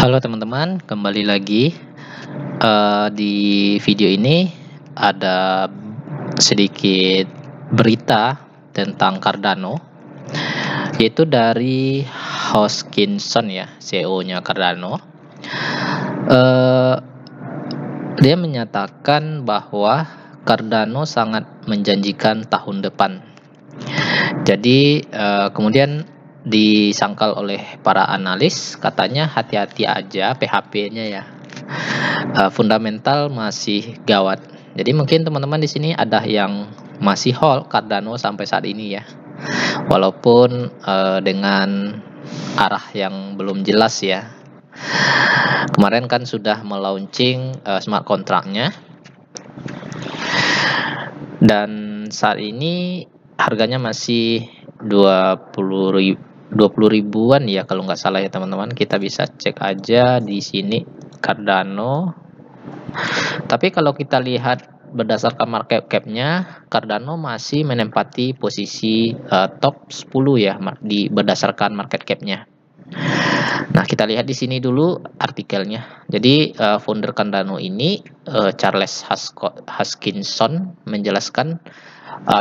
Halo teman-teman, kembali lagi. Di video ini ada sedikit berita tentang Cardano, yaitu dari Hoskinson ya, CEO-nya Cardano. Eh, Dia menyatakan bahwa Cardano sangat menjanjikan tahun depan. Jadi kemudian disangkal oleh para analis, katanya hati-hati aja PHP-nya ya. Fundamental masih gawat. Jadi mungkin teman-teman di sini ada yang masih hold Cardano sampai saat ini ya. Walaupun dengan arah yang belum jelas ya. Kemarin kan sudah melaunching smart kontraknya. Dan saat ini harganya masih 20 ribuan ya kalau nggak salah ya teman-teman. Kita bisa cek aja di sini Cardano. Tapi kalau kita lihat berdasarkan market cap-nya, Cardano masih menempati posisi top 10 ya berdasarkan market cap-nya. Nah, kita lihat di sini dulu artikelnya. Jadi founder Cardano ini Charles Hoskinson menjelaskan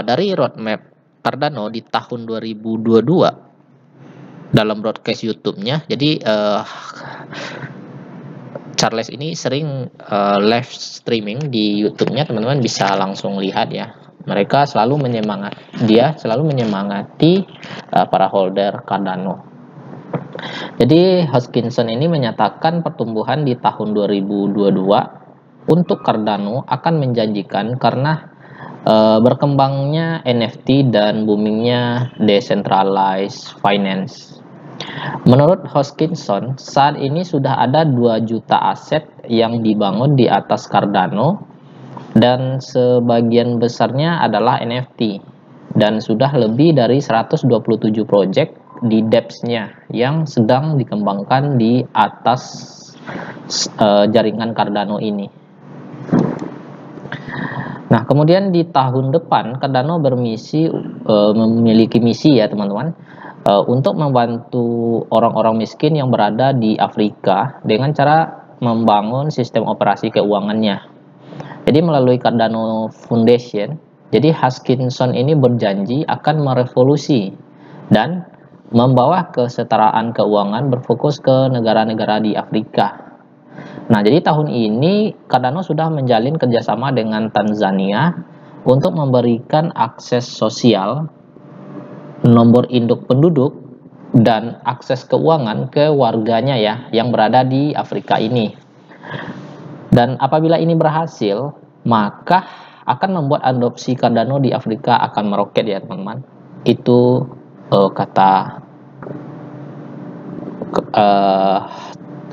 dari roadmap Cardano di tahun 2022 dalam broadcast YouTube-nya. Jadi Charles ini sering live streaming di YouTube-nya, teman-teman bisa langsung lihat ya. Dia selalu menyemangati para holder Cardano. Jadi Hoskinson ini menyatakan pertumbuhan di tahun 2022 untuk Cardano akan menjanjikan karena berkembangnya NFT dan boomingnya decentralized finance. Menurut Hoskinson, saat ini sudah ada 2 juta aset yang dibangun di atas Cardano dan sebagian besarnya adalah NFT dan sudah lebih dari 127 project di dApps-nya yang sedang dikembangkan di atas jaringan Cardano ini. Nah, kemudian di tahun depan Cardano memiliki misi ya teman-teman, untuk membantu orang-orang miskin yang berada di Afrika dengan cara membangun sistem operasi keuangannya. Jadi melalui Cardano Foundation, jadi Hoskinson ini berjanji akan merevolusi dan membawa kesetaraan keuangan berfokus ke negara-negara di Afrika. Nah, jadi tahun ini Cardano sudah menjalin kerjasama dengan Tanzania untuk memberikan akses sosial, nomor induk penduduk, dan akses keuangan ke warganya ya yang berada di Afrika ini. Dan apabila ini berhasil, maka akan membuat adopsi Cardano di Afrika akan meroket ya teman-teman. Itu kata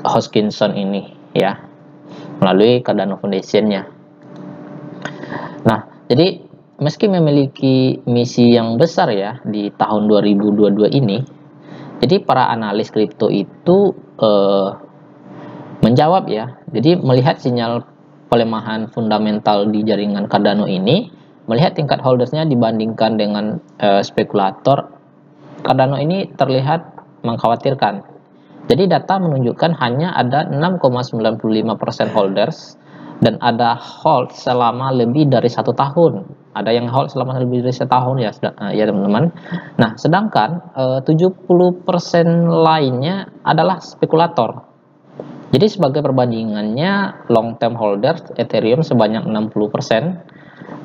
Hoskinson ini ya, melalui Cardano Foundation-nya. Nah, jadi meski memiliki misi yang besar ya di tahun 2022 ini, jadi para analis kripto itu menjawab ya. Jadi melihat sinyal pelemahan fundamental di jaringan Cardano ini, melihat tingkat holdersnya dibandingkan dengan spekulator, Cardano ini terlihat mengkhawatirkan. Jadi data menunjukkan hanya ada 6,95% holders dan ada hold selama lebih dari 1 tahun. Ada yang hold selama lebih dari 1 tahun ya, ya teman-teman. Nah, sedangkan 70% lainnya adalah spekulator. Jadi sebagai perbandingannya, long term holders Ethereum sebanyak 60%.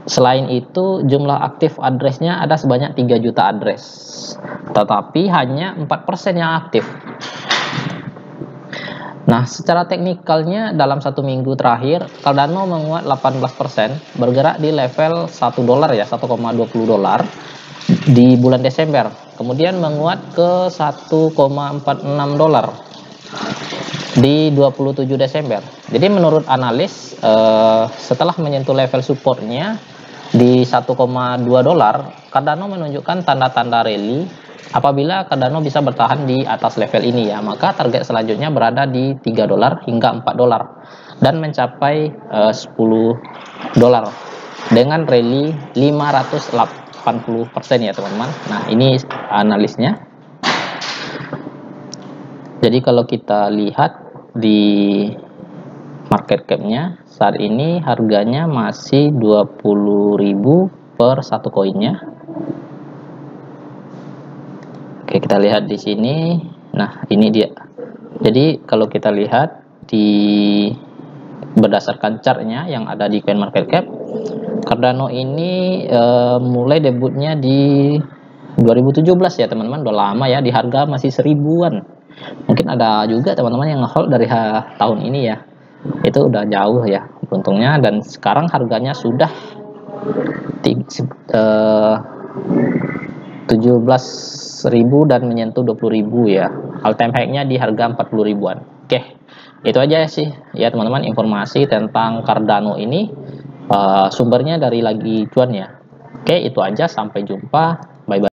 Selain itu, jumlah aktif address-nya ada sebanyak 3 juta address. Tetapi hanya 4% yang aktif. Nah, secara teknikalnya dalam 1 minggu terakhir, Cardano menguat 18%, bergerak di level $1 ya, 1,20 dolar di bulan Desember. Kemudian menguat ke 1,46 dolar di 27 Desember. Jadi menurut analis, setelah menyentuh level supportnya di 1,2 dolar, Cardano menunjukkan tanda-tanda rally. Apabila Cardano bisa bertahan di atas level ini ya, maka target selanjutnya berada di 3 dolar hingga 4 dolar dan mencapai 10 dolar dengan rally 580% ya teman-teman. Nah, ini analisnya. Jadi kalau kita lihat di market cap-nya saat ini harganya masih 20.000 per satu koinnya. Oke, kita lihat di sini. Nah, ini dia. Jadi kalau kita lihat di berdasarkan chartnya yang ada di CoinMarketCap, Cardano ini mulai debutnya di 2017 ya teman-teman, udah lama ya, di harga masih 1000-an. Mungkin ada juga teman-teman yang ngehold dari tahun ini ya, itu udah jauh ya untungnya, dan sekarang harganya sudah 17.000 dan menyentuh 20.000 ya. All time high-nya di harga 40 ribuan. Oke, itu aja sih ya teman-teman informasi tentang Cardano ini. Sumbernya dari Lagi Cuan ya. Oke, itu aja, sampai jumpa